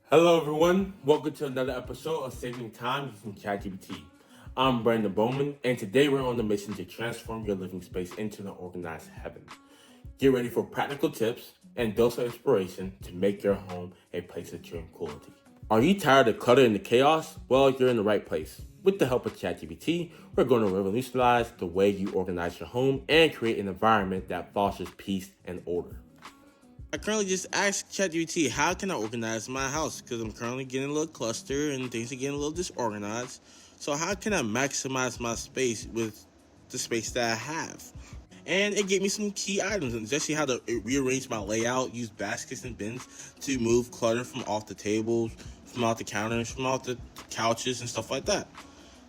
Hello, everyone. Welcome to another episode of Saving Time using ChatGPT. I'm Brandon Bowman, and today we're on a mission to transform your living space into an organized heaven. Get ready for practical tips and dose of inspiration to make your home a place of tranquility. Are you tired of clutter and the chaos? Well, you're in the right place. With the help of ChatGPT, we're going to revolutionize the way you organize your home and create an environment that fosters peace and order. I currently just asked ChatGPT, how can I organize my house? Because I'm currently getting a little cluster and things are getting a little disorganized. So how can I maximize my space with the space that I have? And it gave me some key items, and especially how to rearrange my layout, use baskets and bins to move clutter from off the tables, from off the counters, from off the couches and stuff like that.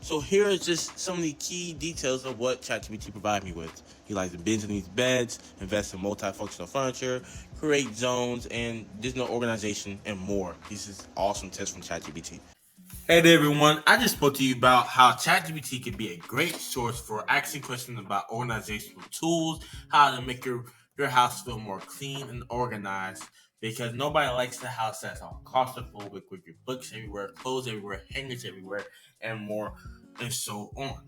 So here is just some of the key details of what ChatGPT provided me with. He likes the bins in these beds, invest in multifunctional furniture, create zones, and digital organization, and more. These is awesome tips from ChatGPT. Hey there, everyone. I just spoke to you about how ChatGPT can be a great source for asking questions about organizational tools, how to make your house feel more clean and organized. Because nobody likes the house that's all claustrophobic with your books everywhere, clothes everywhere, hangers everywhere, and more, and so on.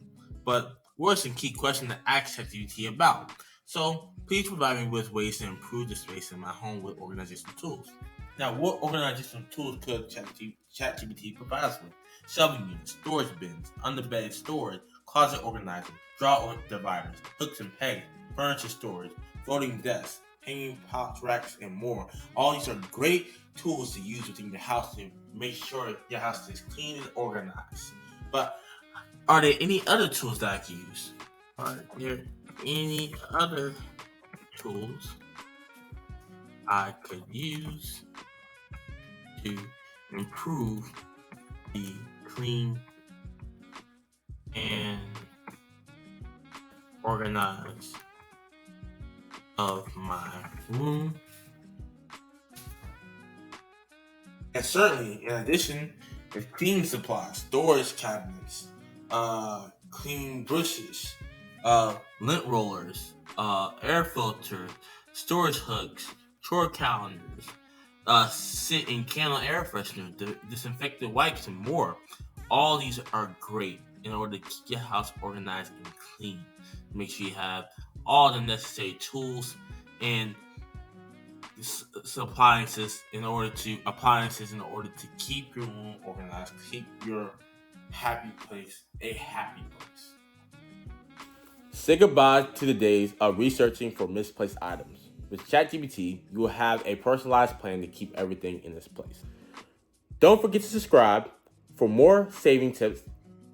But what are some key questions to ask ChatGPT about? So please provide me with ways to improve the space in my home with organizational tools. Now, what organizational tools could ChatGPT provide us with? Shelving units, storage bins, underbedded storage, closet organizers, drawer dividers, hooks and pegs, furniture storage, floating desks, hanging pots, racks, and more. All these are great tools to use within your house to make sure your house is clean and organized. But are there any other tools that I can use? Are there any other tools I could use to improve the clean and organized of my room? And certainly, in addition, with cleaning supplies, storage cabinets, clean brushes, lint rollers, air filters, storage hooks, chore calendars, sit and candle air freshener, disinfectant wipes, and more. All these are great in order to keep your house organized and clean. Make sure you have all the necessary tools and appliances in order to keep your room organized, keep your happy place a happy place. Say goodbye to the days of researching for misplaced items. With ChatGPT, you will have a personalized plan to keep everything in its place. Don't forget to subscribe for more saving tips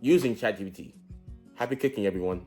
using ChatGPT. Happy cooking, everyone.